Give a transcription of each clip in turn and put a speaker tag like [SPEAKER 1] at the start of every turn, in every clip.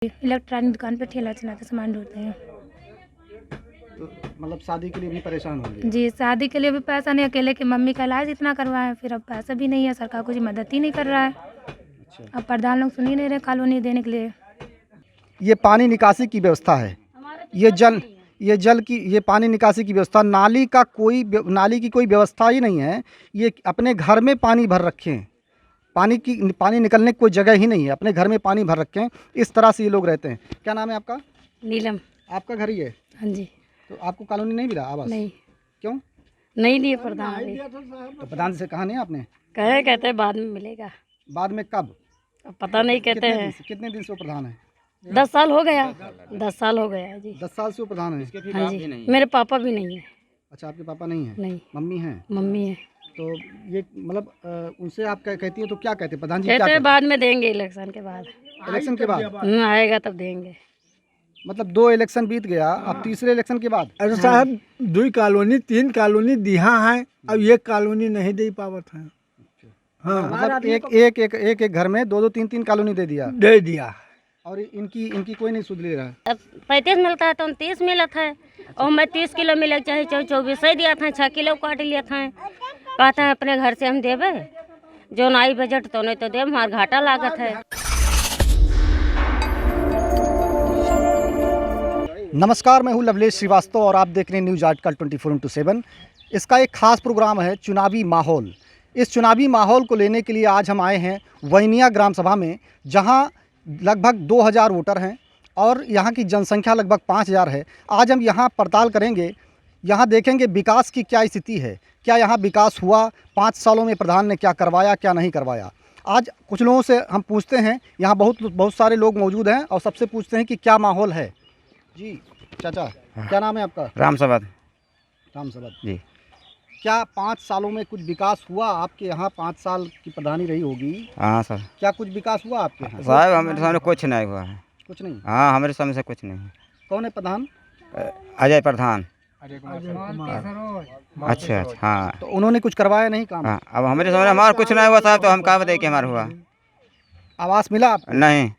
[SPEAKER 1] Electronic दुकान पे ठेला चलाते सामान ढूंढते हैं।
[SPEAKER 2] तो मतलब शादी के लिए भी परेशान होंगे?
[SPEAKER 1] जी, शादी के लिए भी पैसा नहीं, अकेले की मम्मी का इलाज इतना करवाए, फिर अब पैसा भी नहीं है, सरकार कुछ मदद ही नहीं कर रहा है।
[SPEAKER 2] अच्छा,
[SPEAKER 1] अब प्रधान लोग सुन ही नहीं रहे कॉलोनी देने के लिए।
[SPEAKER 2] ये पानी निकासी की व्यवस्था है, ये पानी निकासी की व्यवस्था, नाली की कोई व्यवस्था ही नहीं है। ये अपने घर में पानी भर रखे हैं, पानी निकलने की कोई जगह ही नहीं है, अपने घर में पानी भर रखे हैं। इस तरह से ये लोग रहते हैं। क्या नाम है आपका?
[SPEAKER 3] नीलम।
[SPEAKER 2] आपका घर ही है?
[SPEAKER 3] हाँ जी।
[SPEAKER 2] तो आपको कॉलोनी नहीं मिला आवास?
[SPEAKER 3] नहीं,
[SPEAKER 2] क्यों?
[SPEAKER 3] नहीं दिए प्रधान अभी।
[SPEAKER 2] तो प्रधान से कहा नहीं आपने?
[SPEAKER 3] कहते हैं बाद में मिलेगा।
[SPEAKER 2] बाद में कब?
[SPEAKER 3] अब पता नहीं, कहते हैं
[SPEAKER 2] कितने दिन से वो प्रधान है?
[SPEAKER 3] 10 साल हो गया। 10 साल हो गया है जी।
[SPEAKER 2] 10 साल से वो प्रधान है?
[SPEAKER 3] हाँ जी। मेरे पापा भी नहीं है।
[SPEAKER 2] अच्छा, आपके पापा नहीं है?
[SPEAKER 3] नहीं,
[SPEAKER 2] मम्मी हैं?
[SPEAKER 3] मम्मी है।
[SPEAKER 2] तो ये मतलब उनसे आप कहती हैं तो क्या कहते हैं प्रधान जी? क्या
[SPEAKER 3] कहते हैं
[SPEAKER 2] कहते
[SPEAKER 3] बाद में देंगे, इलेक्शन के बाद।
[SPEAKER 2] हैं? इलेक्शन के बाद?
[SPEAKER 3] आएगा तब देंगे।
[SPEAKER 2] मतलब 2 इलेक्शन बीत गया, अब तीसरे इलेक्शन के बाद?
[SPEAKER 4] अरे साहब 2 कॉलोनी 3 कॉलोनी दिया है, अब एक कॉलोनी नहीं दे पावत है। हाँ,
[SPEAKER 2] मतलब एक घर में 2 3 कॉलोनी दे दिया,
[SPEAKER 4] दे दिया।
[SPEAKER 2] और इनकी कोई नहीं सुध ले रहा है।
[SPEAKER 3] अब 35 मिलता है तो 29 मिला था, और मैं 30 किलो मिला चाहे 24 ही दिया था, 6 किलो काट लिया था। कहते हैं अपने घर से हम देवे, जो नाई बजट तो नहीं तो दे, हमारा घाटा लागत है।
[SPEAKER 2] नमस्कार, मैं हूं लवलेश श्रीवास्तव और आप देख रहे हैं न्यूज़ आर्टिकल 24/7। इसका एक खास प्रोग्राम है चुनावी माहौल। इस चुनावी माहौल को लेने के लिए आज हम आए हैं वैनिया ग्राम सभा में, जहां लगभग 2000 वोटर हैं और यहां की जनसंख्या लगभग 5000 है। आज हम यहां पड़ताल करेंगे, यहां देखेंगे विकास की क्या स्थिति है, क्या यहाँ विकास हुआ, 5 सालों में प्रधान ने क्या करवाया, क्या नहीं करवाया। आज कुछ लोगों से हम पूछते हैं, यहाँ बहुत सारे लोग मौजूद हैं और सबसे पूछते हैं कि क्या माहौल है। जी चाचा, क्या नाम है आपका?
[SPEAKER 5] राम सबाद
[SPEAKER 2] जी। क्या 5 सालों में कुछ विकास हुआ आपके यहाँ? 5 साल की प्रधानी रही होगी।
[SPEAKER 5] हाँ सर।
[SPEAKER 2] क्या कुछ विकास हुआ आपके यहाँ?
[SPEAKER 5] साहब हमारे सामने कुछ नहीं हुआ है।
[SPEAKER 2] कुछ नहीं?
[SPEAKER 5] हाँ, हमारे सामने से कुछ नहीं।
[SPEAKER 2] कौन है प्रधान?
[SPEAKER 5] अजय प्रधान। अच्छा, हाँ।
[SPEAKER 2] तो उन्होंने कुछ करवाया नहीं काम?
[SPEAKER 5] हाँ, अब हमारे सामने हमारा कुछ नहीं हुआ साहब, तो हम कहाँ बताइए कि हमारा हुआ?
[SPEAKER 2] आवास मिला आपको?
[SPEAKER 5] नहीं।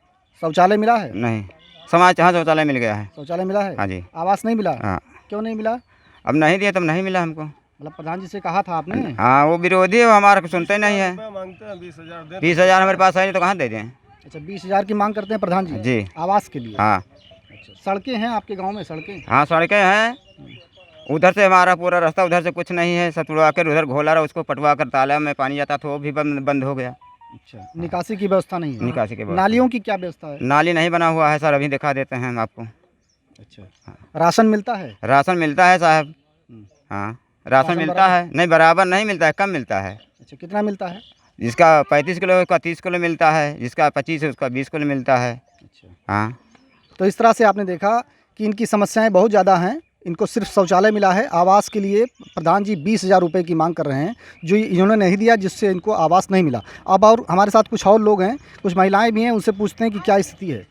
[SPEAKER 2] शौचालय मिला है?
[SPEAKER 5] नहीं। समाज यहाँ शौचालय मिल गया है।
[SPEAKER 2] शौचालय मिला है?
[SPEAKER 5] हाँ जी।
[SPEAKER 2] आवास नहीं मिला?
[SPEAKER 5] हाँ।
[SPEAKER 2] क्यों नहीं मिला?
[SPEAKER 5] अब नहीं दिया तब नहीं मिला हमको।
[SPEAKER 2] मतलब प्रधान जी से कहा था आपने?
[SPEAKER 5] हाँ, वो विरोधी है, वो हमारा कुछ सुनते नहीं है। 20,000 हमारे पास है तो कहाँ दे दें?
[SPEAKER 2] अच्छा, 20,000 की मांग करते हैं प्रधान जी
[SPEAKER 5] जी।
[SPEAKER 2] आवास के लिए?
[SPEAKER 5] हाँ।
[SPEAKER 2] अच्छा, सड़कें हैं आपके गाँव में? सड़कें?
[SPEAKER 5] हाँ, सड़कें हैं। उधर से हमारा पूरा रास्ता, उधर से कुछ नहीं है, सब तुड़वा कर उधर घोला रहा, उसको पटवा कर तालाब में पानी जाता था, वो भी बंद हो गया।
[SPEAKER 2] अच्छा, निकासी की व्यवस्था नहीं है?
[SPEAKER 5] निकासी के व्यवस्था।
[SPEAKER 2] नालियों की क्या व्यवस्था है?
[SPEAKER 5] नाली नहीं बना हुआ है सर, अभी दिखा देते हैं हम आपको।
[SPEAKER 2] अच्छा, राशन मिलता है?
[SPEAKER 5] राशन मिलता है साहब। हाँ, राशन मिलता है, नहीं बराबर नहीं मिलता है, कम मिलता है।
[SPEAKER 2] अच्छा, कितना मिलता है?
[SPEAKER 5] जिसका 35 किलो है उसका 30 किलो मिलता है, जिसका 25 है उसका 20 किलो मिलता है।
[SPEAKER 2] अच्छा,
[SPEAKER 5] हाँ।
[SPEAKER 2] तो इस तरह से आपने देखा कि इनकी समस्याएं बहुत ज़्यादा हैं। इनको सिर्फ शौचालय मिला है। आवास के लिए प्रधान जी 20,000 रुपये की मांग कर रहे हैं, जो इन्होंने नहीं दिया, जिससे इनको आवास नहीं मिला। अब और हमारे साथ कुछ और लोग हैं, कुछ महिलाएं भी हैं, उनसे पूछते हैं कि क्या स्थिति है।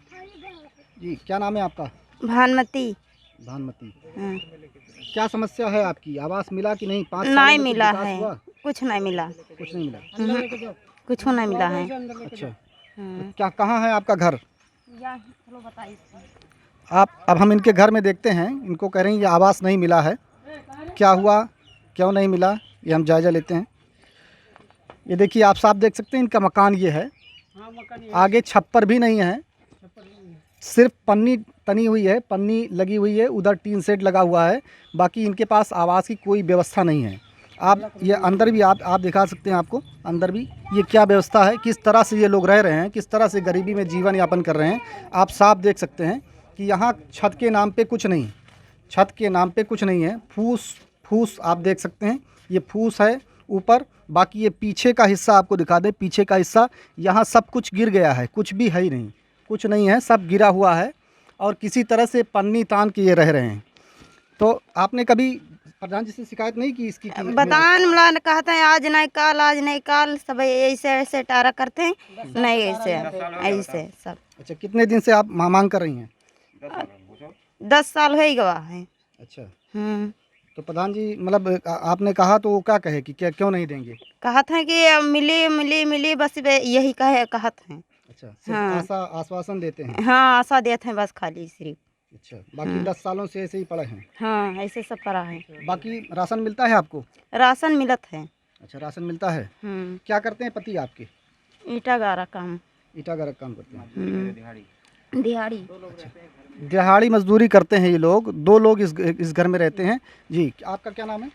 [SPEAKER 2] जी, क्या नाम है आपका?
[SPEAKER 6] भानुमति।
[SPEAKER 2] भानुमति।
[SPEAKER 6] हाँ।
[SPEAKER 2] क्या समस्या है आपकी? आवास मिला कि नहीं? 5 साल
[SPEAKER 6] नहीं
[SPEAKER 2] में कुछ
[SPEAKER 6] मिला
[SPEAKER 2] विकास
[SPEAKER 6] है,
[SPEAKER 2] हुआ?
[SPEAKER 6] कुछ नहीं मिला।
[SPEAKER 2] कुछ नहीं मिला?
[SPEAKER 6] कुछ नहीं मिला है।
[SPEAKER 2] अच्छा,
[SPEAKER 6] हाँ।
[SPEAKER 2] क्या कहाँ है आपका घर? अब हम इनके घर में देखते हैं। इनको कह रहे हैं ये आवास नहीं मिला है, क्या हुआ, क्यों नहीं मिला, ये हम जायज़ा लेते हैं। ये देखिए, आप साफ देख सकते हैं इनका मकान ये है। आगे छप्पर भी नहीं है, सिर्फ पन्नी तनी हुई है, पन्नी लगी हुई है, उधर टीन सेट लगा हुआ है। बाकी इनके पास आवास की कोई व्यवस्था नहीं है। आप ये अंदर भी आप दिखा सकते हैं, आपको अंदर भी ये क्या व्यवस्था है, किस तरह से ये लोग रह रहे हैं, किस तरह से गरीबी में जीवन यापन कर रहे हैं। आप साफ देख सकते हैं कि यहाँ छत के नाम पे कुछ नहीं, छत के नाम पे कुछ नहीं है। फूस आप देख सकते हैं, ये फूस है ऊपर। बाकी ये पीछे का हिस्सा आपको दिखा दें, पीछे का हिस्सा, यहाँ सब कुछ गिर गया है, कुछ भी है ही नहीं, कुछ नहीं है, सब गिरा हुआ है और किसी तरह से पन्नी तान के ये रह रहे हैं। तो आपने कभी प्रधान जी से शिकायत नहीं की इसकी?
[SPEAKER 6] बतान मिला कहते हैं आज नहीं काल सब ऐसे टारा करते हैं, नहीं ऐसे सब।
[SPEAKER 2] अच्छा, कितने दिन से आप मांग कर रही हैं?
[SPEAKER 6] 10 साल हो ही गया है।
[SPEAKER 2] अच्छा,
[SPEAKER 6] तो
[SPEAKER 2] प्रधान जी मतलब आपने कहा तो वो क्या कहे कि क्या क्यों नहीं देंगे?
[SPEAKER 6] कहते हैं कि मिली बस यही कहते हैं।
[SPEAKER 2] अच्छा, सिर्फ
[SPEAKER 6] हाँ।
[SPEAKER 2] आश्वासन देते हैं।
[SPEAKER 6] हाँ आशा देते हैं बस खाली सिर्फ।
[SPEAKER 2] अच्छा, बाकी 10 सालों से ऐसे ही पड़े हैं।
[SPEAKER 6] हाँ ऐसे सब पड़ा है।
[SPEAKER 2] बाकी राशन मिलता है आपको?
[SPEAKER 6] राशन मिलत है।
[SPEAKER 2] अच्छा, राशन मिलता है।
[SPEAKER 6] हम्म,
[SPEAKER 2] क्या करते हैं पति आपके?
[SPEAKER 6] ईटा गारा काम।
[SPEAKER 2] ईटा का काम करते हैं।
[SPEAKER 6] दिहाड़ी।
[SPEAKER 2] दिहाड़ी मजदूरी करते हैं ये लोग। 2 लोग इस घर में रहते हैं। जी, आपका क्या नाम है?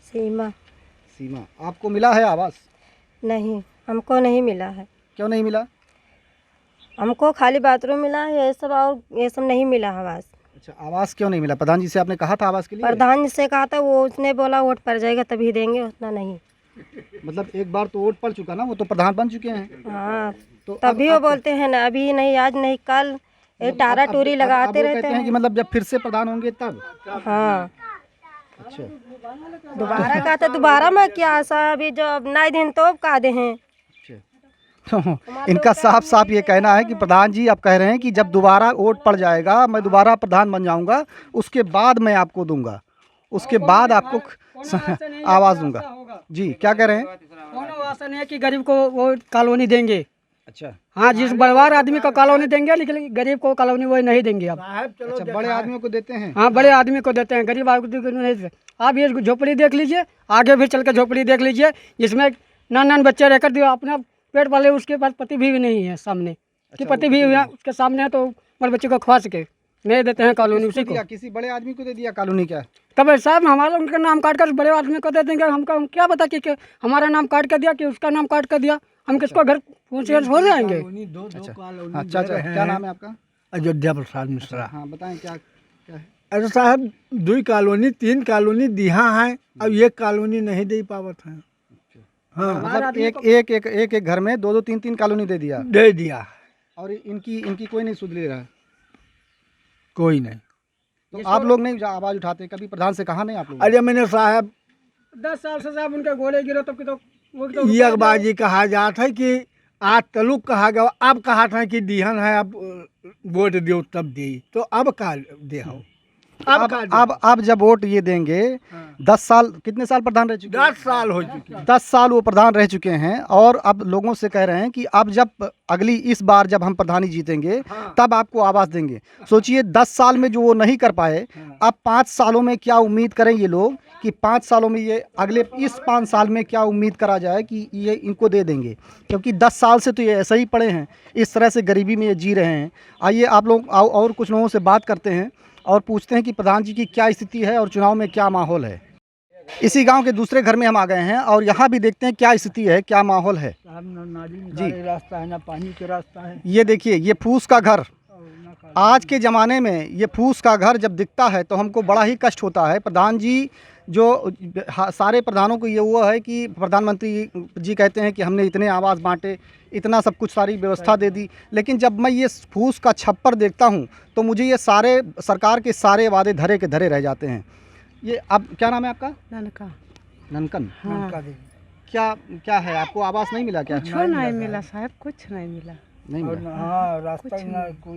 [SPEAKER 7] सीमा।
[SPEAKER 2] सीमा। आपको मिला है आवास?
[SPEAKER 7] नहीं, हमको नहीं मिला है।
[SPEAKER 2] क्यों नहीं मिला?
[SPEAKER 7] हमको खाली बाथरूम मिला है, ये सब और ये सब नहीं मिला आवास।
[SPEAKER 2] अच्छा, आवास क्यों नहीं मिला? प्रधान जी से आपने कहा था आवास के लिए?
[SPEAKER 7] प्रधान से कहा था, वो उसने बोला वोट पड़ जाएगा तभी देंगे, उतना नहीं।
[SPEAKER 2] मतलब एक बार तो वोट पड़ चुका ना, वो तो प्रधान बन चुके हैं।
[SPEAKER 7] हाँ,
[SPEAKER 2] तो
[SPEAKER 7] तभी वो बोलते हैं ना, अभी नहीं, आज नहीं, कल ये टारा टूरी लगाते रहते
[SPEAKER 2] कहते हैं कि मतलब जब फिर से प्रधान होंगे तब।
[SPEAKER 7] हाँ,
[SPEAKER 2] अच्छा,
[SPEAKER 7] दोबारा कहा था, दोबारा में क्या आशा, अभी जो अब नए दिन तो अब कहा दे हैं।
[SPEAKER 2] तो इनका साफ साफ ये कहना है कि प्रधान जी आप कह रहे हैं कि जब दोबारा वोट पड़ जाएगा, मैं दोबारा प्रधान बन जाऊंगा, उसके बाद मैं आपको दूंगा, उसके बाद आपको आवाज़ दूंगा। जी, क्या कह रहे हैं?
[SPEAKER 8] कोनो आशा नहीं है कि गरीब को वो कॉलोनी देंगे।
[SPEAKER 2] अच्छा,
[SPEAKER 8] हाँ, जिस बड़वार आदमी को कॉलोनी देंगे, लेकिन गरीब को कॉलोनी वो नहीं देंगे अब।
[SPEAKER 2] अच्छा, बड़े आदमियों को देते हैं।
[SPEAKER 8] हाँ, बड़े आदमी को देते हैं, गरीब आदमी को नहीं देते। आप ये झोपड़ी देख लीजिए, आगे भी चल के झोपड़ी देख लीजिए, जिसमें नान बच्चे रहकर दिया अपना पेट पाले, उसके पास पति भी नहीं है सामने, कि पति भी उसके सामने है, तो हमारे बच्चे को खवा सके, नहीं देते हैं कॉलोनी उसी को।
[SPEAKER 2] किसी बड़े आदमी को दे दिया कॉलोनी? क्या
[SPEAKER 8] तब साहब हमारा उनका नाम काट कर बड़े आदमी को दे देंगे, हमको हम क्या पता कि हमारा नाम काट कर दिया कि उसका नाम काट कर दिया, हम किसको घर पहुँचे हो जाएंगे।
[SPEAKER 2] हाँ, चाचा क्या नाम है आपका?
[SPEAKER 4] अयोध्या प्रसाद मिश्रा।
[SPEAKER 2] हाँ, बताएं क्या क्या है?
[SPEAKER 4] अरे साहब, 2 कॉलोनी 3 कॉलोनी दिया है, अब एक कॉलोनी नहीं दे पावत है। हाँ,
[SPEAKER 2] मतलब एक घर में 2 3 कॉलोनी दे दिया।
[SPEAKER 4] दे दिया,
[SPEAKER 2] और इनकी कोई नहीं सुध ले रहा है।
[SPEAKER 4] कोई नहीं।
[SPEAKER 2] तो आप लोग नहीं आवाज उठाते? कभी प्रधान से कहा नहीं आप लोग?
[SPEAKER 4] अरे मैंने साहब
[SPEAKER 8] 10 साल से साहब उनके घोड़े गिरो तब की तो
[SPEAKER 4] ये बाजी कहा जाता है कि आज तलुक कहा गया, अब कहा था कि दिहन है, अब वोट दो तब दे, तो अब का दे हो,
[SPEAKER 2] अब जब वोट ये देंगे, 10 साल, कितने साल प्रधान रह चुके हैं?
[SPEAKER 4] 10 साल हो चुके।
[SPEAKER 2] 10 साल वो प्रधान रह चुके हैं, और अब लोगों से कह रहे हैं कि अब जब इस बार जब हम प्रधानी जीतेंगे, तब आपको आवाज़ देंगे। सोचिए, 10 साल में जो वो नहीं कर पाए, अब 5 सालों में क्या उम्मीद करें ये लोग कि 5 सालों में ये इस 5 साल में क्या उम्मीद करा जाए कि ये इनको दे देंगे, क्योंकि 10 साल से तो ये ऐसे ही पड़े हैं, इस तरह से गरीबी में ये जी रहे हैं। आइए आप लोग और कुछ लोगों से बात करते हैं और पूछते हैं कि प्रधान जी की क्या स्थिति है और चुनाव में क्या माहौल है। इसी गांव के दूसरे घर में हम आ गए हैं और यहाँ भी देखते हैं क्या स्थिति है, क्या माहौल है।
[SPEAKER 4] जी, रास्ता है ना पानी के रास्ता है।
[SPEAKER 2] ये देखिए, ये फूस का घर, आज के ज़माने में ये फूस का घर जब दिखता है तो हमको बड़ा ही कष्ट होता है। प्रधान जी जो सारे प्रधानों को ये हुआ है कि प्रधानमंत्री जी कहते हैं कि हमने इतने आवास बांटे, इतना सब कुछ सारी व्यवस्था दे दी, लेकिन जब मैं ये फूस का छप्पर देखता हूँ तो मुझे ये सारे सरकार के सारे वादे धरे के धरे रह जाते हैं। ये अब क्या नाम है आपका?
[SPEAKER 9] ननका।
[SPEAKER 2] ननकन।
[SPEAKER 9] हाँ।
[SPEAKER 2] क्या है, आपको आवास नहीं मिला क्या?
[SPEAKER 9] कुछ नहीं मिला साहब, कुछ नहीं मिला।
[SPEAKER 2] नहीं मिला।
[SPEAKER 4] हाँ, रास्ता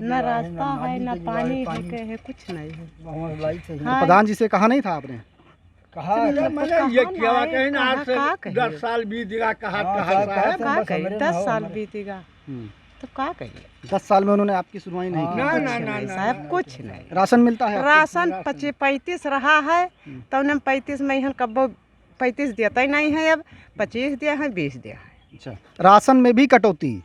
[SPEAKER 9] ना रास्ता है, ना पानी है, कुछ नहीं है।
[SPEAKER 2] तो प्रधान जी से कहा नहीं था आपने?
[SPEAKER 4] कहा मैंने ये क्या कहीं ना, आज से 10 साल बीत गया, कहा
[SPEAKER 9] का करिए, 10 साल बीतेगा तो का करिए।
[SPEAKER 2] 10 साल में उन्होंने आपकी सुनवाई नहीं की?
[SPEAKER 9] ना साहब, कुछ नहीं।
[SPEAKER 2] राशन मिलता है?
[SPEAKER 9] राशन 35 रहा है, तो उन्हें 35 में यहाँ कब 35 देता ही नहीं है, अब 25 दिया है, 20 दिया है।
[SPEAKER 2] अच्छा, राशन में भी कटौती।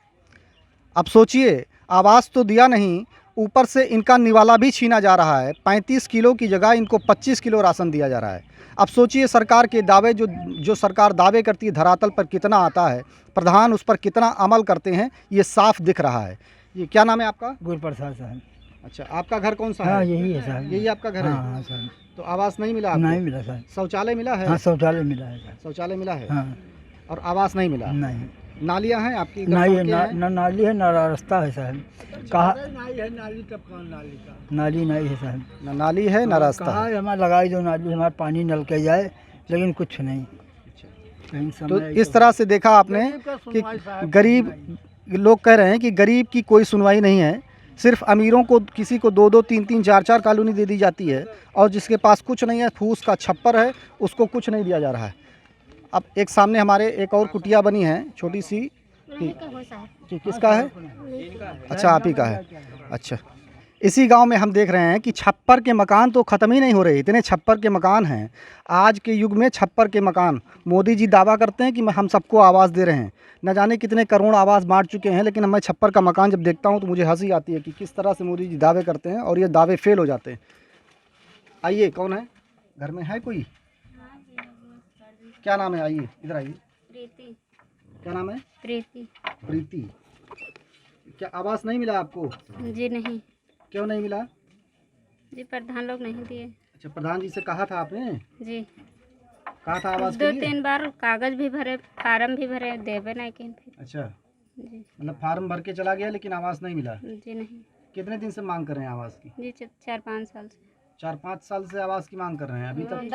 [SPEAKER 2] अब सोचिए, आवास तो दिया नहीं, ऊपर से इनका निवाला भी छीना जा रहा है। 35 किलो की जगह इनको 25 किलो राशन दिया जा रहा है। अब सोचिए, सरकार के दावे जो सरकार दावे करती है धरातल पर कितना आता है, प्रधान उस पर कितना अमल करते हैं, ये साफ दिख रहा है। ये क्या नाम है आपका?
[SPEAKER 4] गुरप्रसाद साहब।
[SPEAKER 2] अच्छा, आपका घर कौन सा है?
[SPEAKER 4] हाँ, यही है साहब।
[SPEAKER 2] यही आपका घर है?
[SPEAKER 4] हाँ साहब।
[SPEAKER 2] तो आवास नहीं मिला आपको?
[SPEAKER 4] नहीं मिला साहब।
[SPEAKER 2] शौचालय मिला है?
[SPEAKER 4] हाँ, शौचालय मिला है साहब।
[SPEAKER 2] शौचालय मिला है।
[SPEAKER 4] हाँ।
[SPEAKER 2] और आवास नहीं मिला?
[SPEAKER 4] नहीं।
[SPEAKER 2] नालियाँ हैं आपकी?
[SPEAKER 4] नहीं, ना नाली है, ना रास्ता है साहब। कहा नाली है, नाली तब कौन नाली का? नाली नहीं है साहब।
[SPEAKER 2] ना नाली है, ना रास्ता है।
[SPEAKER 4] कहा हमारे लगाई दो नाली, हमारे पानी नल के जाए, लेकिन कुछ नहीं।
[SPEAKER 2] तो इस तरह से देखा आपने कि गरीब लोग कह रहे हैं कि गरीब की कोई सुनवाई नहीं है, सिर्फ अमीरों को, किसी को 2-2, 3-3, 4-4 कॉलोनी दे दी जाती है, और जिसके पास कुछ नहीं है, फूस का छप्पर है, उसको कुछ नहीं दिया जा रहा है। अब एक सामने हमारे एक और कुटिया बनी है छोटी सी, कि किसका है? अच्छा, आप ही का है। अच्छा, इसी गांव में हम देख रहे हैं कि छप्पर के मकान तो ख़त्म ही नहीं हो रहे, इतने छप्पर के मकान हैं। आज के युग में छप्पर के मकान, मोदी जी दावा करते हैं कि हम सबको आवास दे रहे हैं, न जाने कितने करोड़ आवास बांट चुके हैं, लेकिन मैं छप्पर का मकान जब देखता हूं तो मुझे हंसी आती है कि किस तरह से मोदी जी दावे करते हैं और ये दावे फेल हो जाते हैं। आइए, कौन है घर में? है कोई? क्या नाम है? आइए, इधर आइए।
[SPEAKER 3] प्रीति।
[SPEAKER 2] क्या नाम है?
[SPEAKER 3] प्रीति।
[SPEAKER 2] प्रीति। क्या आवास नहीं मिला आपको?
[SPEAKER 3] जी नहीं।
[SPEAKER 2] क्यों नहीं मिला?
[SPEAKER 3] जी प्रधान लोग नहीं दिए।
[SPEAKER 2] अच्छा, प्रधान जी से कहा था आपने?
[SPEAKER 3] जी
[SPEAKER 2] कहा था आवास के लिए?
[SPEAKER 3] 2-3 बार कागज भी भरे, फार्म भी भरे, देवे नहीं कहीं फिर।
[SPEAKER 2] अच्छा,
[SPEAKER 3] जी
[SPEAKER 2] मतलब फार्म भर के चला गया लेकिन आवास नहीं मिला।
[SPEAKER 3] जी नहीं।
[SPEAKER 2] कितने दिन से मांग कर रहे हैं आवास की?
[SPEAKER 3] जी 4-5 साल से।
[SPEAKER 2] 4-5 साल से आवास की मांग कर रहे हैं, अभी तक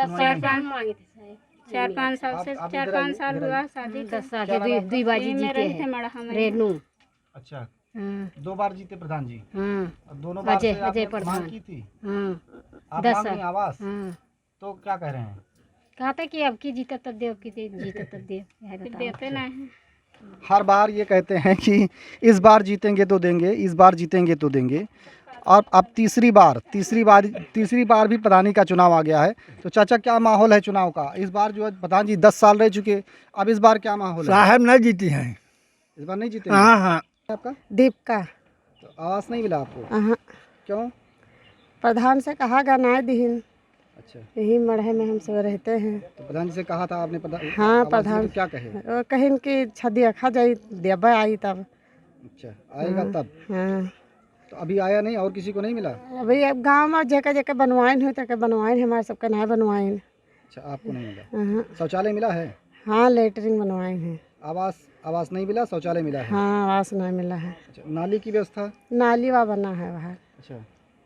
[SPEAKER 3] 4-5 साल से।
[SPEAKER 2] आप
[SPEAKER 3] 4-5 साल हुआ शादी।
[SPEAKER 7] 10 साल से दुई बाजी जीते हैं रेनू।
[SPEAKER 2] अच्छा, 2 बार जीते प्रधान जी। और दोनों बार
[SPEAKER 7] अजय
[SPEAKER 2] से आपने
[SPEAKER 7] प्रधान
[SPEAKER 2] मांग की थी। आप
[SPEAKER 7] 10
[SPEAKER 2] मांग रही हैं
[SPEAKER 7] साल।
[SPEAKER 2] आवास, तो क्या कह रहे हैं?
[SPEAKER 7] कहते कि अब की जीता तब दे, अब की जीता तब दे।
[SPEAKER 3] देते नहीं।
[SPEAKER 2] हर बार ये कहते हैं कि इस बार जीतेंगे तो देंगे, इस बार जीतेंगे तो देंगे, और अब तीसरी बार भी प्रधानी का चुनाव आ गया है। तो चाचा, क्या माहौल है चुनाव का? इस बार जो है प्रधान जी 10 साल रह चुके, अब इस बार क्या माहौल है?
[SPEAKER 4] साहब नहीं जीती हैं।
[SPEAKER 2] इस बार नहीं जीते?
[SPEAKER 4] हाँ हाँ।
[SPEAKER 2] आपका
[SPEAKER 9] दीप का
[SPEAKER 2] तो आवास नहीं मिला आपको? क्यों?
[SPEAKER 9] प्रधान से कहा गनाए दीन,
[SPEAKER 2] अच्छा,
[SPEAKER 9] यही मढ़े में हम सब रहते हैं।
[SPEAKER 2] तो प्रधान जी से कहा था आपने?
[SPEAKER 9] हाँ,
[SPEAKER 2] आवास
[SPEAKER 9] प्रधान
[SPEAKER 2] दिए तो क्या कहे?
[SPEAKER 9] वो कहीं कि छदी रखा जाए, देबा आई तब।
[SPEAKER 2] अच्छा, आएगा तब।
[SPEAKER 9] हाँ,
[SPEAKER 2] तो अभी आया नहीं और किसी को नहीं मिला?
[SPEAKER 9] अभी अब गाँव में जगह जगह बनवाइन हो तक बनवाइन, हमारे सबका नहीं बनवाइन।
[SPEAKER 2] अच्छा, आपको नहीं मिला। शौचालय मिला है?
[SPEAKER 9] हाँ, लेटरिन बनवाइन है।
[SPEAKER 2] आवास नहीं मिला, शौचालय मिला है।
[SPEAKER 9] हाँ, आवास नहीं मिला है।
[SPEAKER 2] अच्छा, नाली की व्यवस्था?
[SPEAKER 9] नाली वा बना है बाहर,
[SPEAKER 2] अच्छा,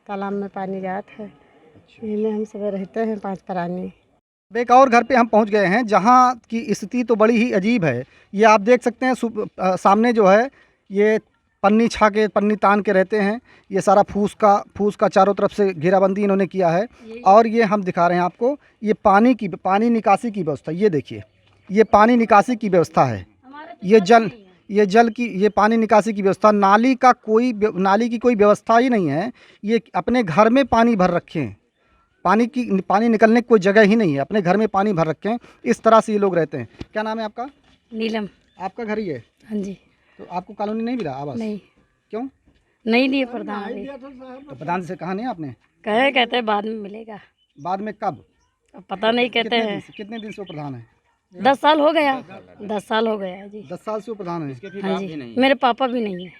[SPEAKER 9] तालाब में पानी जाता है, यही में हम सब रहते हैं 5 प्राणी।
[SPEAKER 2] अब एक और घर पे हम पहुंच गए हैं जहां की स्थिति तो बड़ी ही अजीब है। ये आप देख सकते हैं सामने जो है ये पन्नी तान के रहते हैं। ये सारा फूस का चारों तरफ से घेराबंदी इन्होंने किया है। और ये हम दिखा रहे हैं आपको, ये पानी निकासी की व्यवस्था। ये देखिए, ये पानी निकासी की व्यवस्था है। ये पानी निकासी की व्यवस्था, नाली की कोई व्यवस्था ही नहीं है। ये अपने घर में पानी भर रखे हैं, पानी निकलने की कोई जगह ही नहीं है, अपने घर में पानी भर रखे हैं। इस तरह से ये लोग रहते हैं। क्या नाम है आपका?
[SPEAKER 7] नीलम।
[SPEAKER 2] आपका घर ही है?
[SPEAKER 7] हाँ जी।
[SPEAKER 2] तो आपको कॉलोनी नहीं मिला आवास?
[SPEAKER 7] नहीं।
[SPEAKER 2] क्यों
[SPEAKER 7] नहीं दिए प्रधान ने।
[SPEAKER 2] तो प्रधान से कहा नहीं आपने?
[SPEAKER 7] कहते बाद में मिलेगा।
[SPEAKER 2] बाद में कब?
[SPEAKER 7] अब पता नहीं, कहते हैं।
[SPEAKER 2] कितने दिन से वो प्रधान है?
[SPEAKER 7] 10 साल हो गया। 10 साल हो गया जी।
[SPEAKER 2] 10 साल से वो प्रधान है?
[SPEAKER 7] हाँ जी। मेरे पापा भी नहीं है।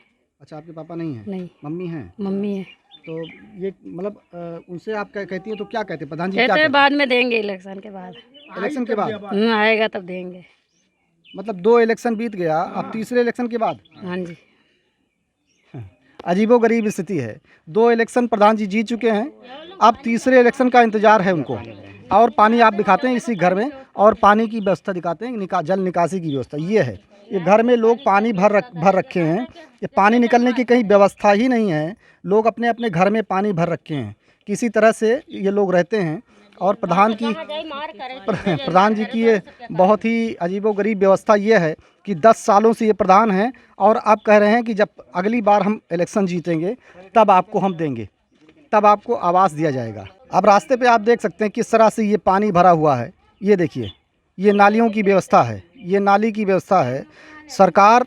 [SPEAKER 2] अच्छा, आपके पापा नहीं है?
[SPEAKER 7] नहीं।
[SPEAKER 2] मम्मी है?
[SPEAKER 7] मम्मी है।
[SPEAKER 2] तो ये मतलब उनसे आप क्या कहती हैं? तो क्या कहते हैं प्रधान जी? क्या
[SPEAKER 7] कहते हैं
[SPEAKER 2] कहते
[SPEAKER 7] बाद में देंगे, इलेक्शन के बाद।
[SPEAKER 2] हैं? इलेक्शन के बाद?
[SPEAKER 7] आएगा तब देंगे।
[SPEAKER 2] मतलब 2 इलेक्शन बीत गया, अब तीसरे इलेक्शन के बाद?
[SPEAKER 7] हाँ जी।
[SPEAKER 2] अजीबोगरीब स्थिति है। 2 इलेक्शन प्रधान जी जीत चुके हैं, अब तीसरे इलेक्शन का इंतजार है उनको। और पानी आप दिखाते हैं इसी घर में, और पानी की व्यवस्था दिखाते हैं, जल निकासी की व्यवस्था ये है। ये घर में लोग पानी भर रखे हैं, ये पानी निकलने की कहीं व्यवस्था ही नहीं है। लोग अपने अपने घर में पानी भर रखे हैं, किसी तरह से ये लोग रहते हैं। और प्रधान जी की ये बहुत ही अजीबोगरीब व्यवस्था ये है कि 10 सालों से ये प्रधान हैं, और अब कह रहे हैं कि जब अगली बार हम इलेक्शन जीतेंगे तब आपको हम देंगे, तब आपको आवास दिया जाएगा। अब रास्ते पे आप देख सकते हैं किस तरह से ये पानी भरा हुआ है। ये देखिए, ये नालियों की व्यवस्था है, ये नाली की व्यवस्था है। सरकार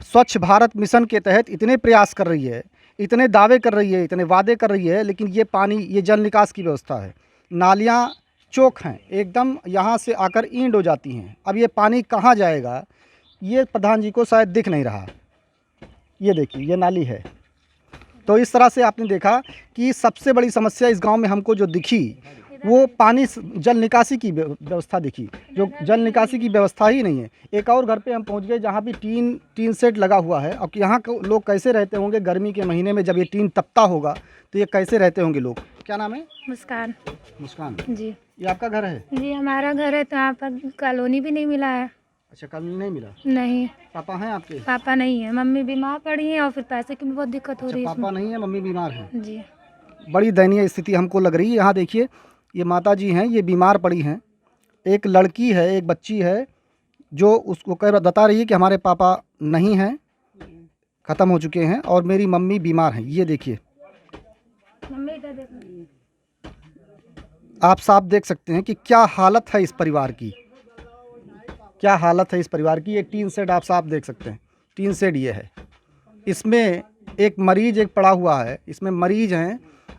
[SPEAKER 2] स्वच्छ भारत मिशन के तहत इतने प्रयास कर रही है, इतने दावे कर रही है, इतने वादे कर रही है, लेकिन ये पानी, ये जल निकास की व्यवस्था है। नालियाँ चौक हैं एकदम, यहाँ से आकर ईंट हो जाती हैं। अब ये पानी कहाँ जाएगा ये प्रधान जी को शायद दिख नहीं रहा। ये देखिए, ये नाली है। तो इस तरह से आपने देखा कि सबसे बड़ी समस्या इस गांव में हमको जो दिखी वो जल निकासी की व्यवस्था दिखी, जो जल निकासी की व्यवस्था ही नहीं है। एक और घर पे हम पहुंच गए जहां भी टीन सेट लगा हुआ है। अब यहाँ के लोग कैसे रहते होंगे गर्मी के महीने में, जब ये टीन तपता होगा तो ये कैसे रहते होंगे लोग। क्या नाम है?
[SPEAKER 1] मुस्कान।
[SPEAKER 2] मुस्कान
[SPEAKER 1] जी।
[SPEAKER 2] ये आपका घर है?
[SPEAKER 1] जी, हमारा घर है, तो यहाँ पर कॉलोनी भी नहीं मिला है।
[SPEAKER 2] अच्छा, कॉलोनी नहीं मिला?
[SPEAKER 1] नहीं।
[SPEAKER 2] पापा हैं आपके?
[SPEAKER 1] पापा नहीं है, मम्मी बीमार पड़ी है, और फिर पैसे की भी बहुत दिक्कत हो रही है।
[SPEAKER 2] पापा नहीं है, मम्मी बीमार है?
[SPEAKER 1] जी।
[SPEAKER 2] बड़ी दयनीय स्थिति हमको लग रही है। यहाँ देखिए, ये माता जी हैं, ये बीमार पड़ी हैं। एक लड़की है, एक बच्ची है, जो उसको बता रही है कि हमारे पापा नहीं हैं, ख़त्म हो चुके हैं और मेरी मम्मी बीमार हैं। ये देखिए,
[SPEAKER 1] मम्मी इधर देखो।
[SPEAKER 2] आप साफ देख सकते हैं कि क्या हालत है इस परिवार की, क्या हालत है इस परिवार की। एक टीन शेड आप साफ देख सकते हैं, टीन शेड ये है, इसमें एक मरीज एक पड़ा हुआ है, इसमें मरीज हैं।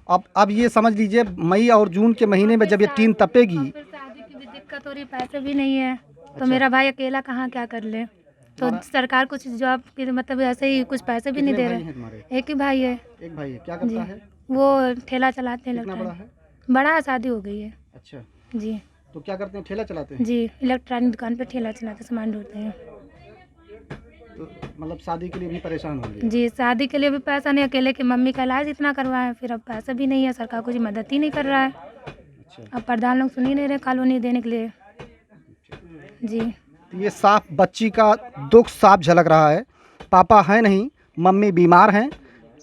[SPEAKER 2] अब ये समझ लीजिए मई और जून के महीने में जब ये टीन तपेगी,
[SPEAKER 1] फिर शादी की भी दिक्कत हो रही, पैसे भी नहीं है, तो मेरा भाई अकेला कहाँ क्या कर ले। तो सरकार कुछ जॉब की मतलब ऐसे ही कुछ पैसे भी नहीं दे रहे।
[SPEAKER 2] तुम्हारे
[SPEAKER 1] एक ही भाई है,
[SPEAKER 2] एक भाई है, क्या करता है?
[SPEAKER 1] वो ठेला चलाते हैं,
[SPEAKER 2] कितना
[SPEAKER 1] लगता
[SPEAKER 2] बड़ा
[SPEAKER 1] है
[SPEAKER 2] है?
[SPEAKER 1] बड़ा है, शादी हो गई है
[SPEAKER 2] अच्छा,
[SPEAKER 1] जी।
[SPEAKER 2] तो क्या करते हैं? ठेला चलाते हैं।
[SPEAKER 1] जी, इलेक्ट्रॉनिक दुकान पे ठेला चलाते, सामान ढोते हैं।
[SPEAKER 2] तो मतलब शादी के लिए भी परेशान होंगे।
[SPEAKER 1] जी, शादी के लिए भी पैसा नहीं, अकेले की मम्मी का इलाज इतना करवाए, फिर अब पैसा भी नहीं है, सरकार कुछ मदद ही नहीं कर रहा है।
[SPEAKER 2] अच्छा,
[SPEAKER 1] अब प्रधान लोग सुन ही नहीं रहे कॉलोनी देने के लिए। जी,
[SPEAKER 2] तो ये साफ बच्ची का दुख साफ झलक रहा है। पापा है नहीं, मम्मी बीमार हैं,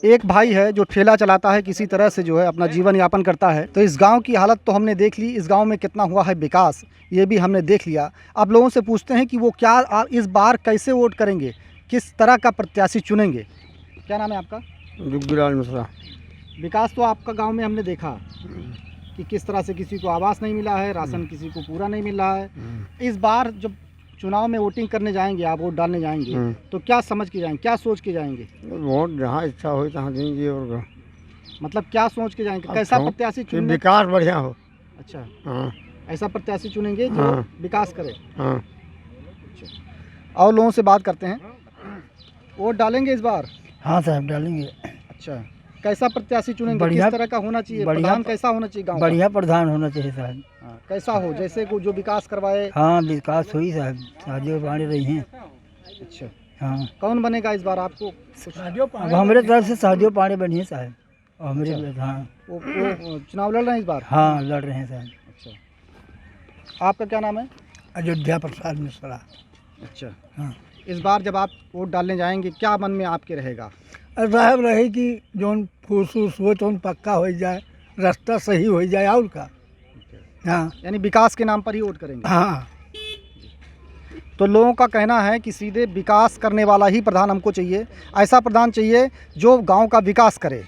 [SPEAKER 2] एक भाई है जो ठेला चलाता है, किसी तरह से जो है अपना जीवन यापन करता है। तो इस गांव की हालत तो हमने देख ली, इस गांव में कितना हुआ है विकास ये भी हमने देख लिया। अब लोगों से पूछते हैं कि वो क्या इस बार कैसे वोट करेंगे, किस तरह का प्रत्याशी चुनेंगे। क्या नाम है आपका?
[SPEAKER 4] जुगलाल मिश्रा।
[SPEAKER 2] विकास तो आपका गांव में हमने देखा कि किस तरह से किसी को आवास नहीं मिला है, राशन किसी को पूरा नहीं मिल रहा है। इस बार जब चुनाव में वोटिंग करने जाएंगे, आप वोट डालने जाएंगे, तो क्या समझ के जाएंगे, क्या सोच के जाएंगे?
[SPEAKER 4] वोट जहाँ इच्छा हो तहाँ देंगे। और
[SPEAKER 2] मतलब क्या सोच के जाएंगे, कैसा प्रत्याशी चुनेंगे?
[SPEAKER 4] विकास बढ़िया हो।
[SPEAKER 2] अच्छा,
[SPEAKER 4] हाँ
[SPEAKER 2] ऐसा प्रत्याशी चुनेंगे जो
[SPEAKER 4] हाँ।
[SPEAKER 2] विकास करे।
[SPEAKER 4] हाँ।
[SPEAKER 2] और लोगों से बात करते हैं, वोट डालेंगे इस बार?
[SPEAKER 8] हाँ साहब डालेंगे।
[SPEAKER 2] अच्छा, कैसा प्रत्याशी चुनेंगे,
[SPEAKER 8] बढ़िया-
[SPEAKER 2] किस तरह का होना चाहिए,
[SPEAKER 8] बढ़िया-
[SPEAKER 2] प्रधान कैसा होना चाहिए गाँव का?
[SPEAKER 8] बढ़िया प्रधान होना चाहिए साहब।
[SPEAKER 2] हाँ, कैसा हो, जैसे को जो विकास करवाए।
[SPEAKER 8] हाँ विकास हुई साहब, शादी बाढ़ रही हैं।
[SPEAKER 2] अच्छा,
[SPEAKER 8] हाँ
[SPEAKER 2] कौन बनेगा इस बार आपको?
[SPEAKER 8] अब हमारे तरफ से शादियों पाड़े बनी है साहब, और हमारे हाँ
[SPEAKER 2] वो चुनाव लड़ रहे हैं इस बार?
[SPEAKER 8] हाँ लड़ रहे हैं साहब।
[SPEAKER 2] अच्छा, आपका क्या नाम है?
[SPEAKER 8] अयोध्या प्रसाद मिश्रा।
[SPEAKER 2] अच्छा,
[SPEAKER 8] हाँ
[SPEAKER 2] इस बार जब आप वोट डालने जाएंगे क्या मन में आपके रहेगा?
[SPEAKER 8] साहब रहे कि जोन फूस फूस हो तो पक्का हो जाए, रास्ता सही हो जाए और का। हाँ
[SPEAKER 2] यानी विकास के नाम पर ही वोट करेंगे।
[SPEAKER 8] हाँ
[SPEAKER 2] तो लोगों का कहना है कि सीधे विकास करने वाला ही प्रधान हमको चाहिए, ऐसा प्रधान चाहिए जो गांव का विकास करे।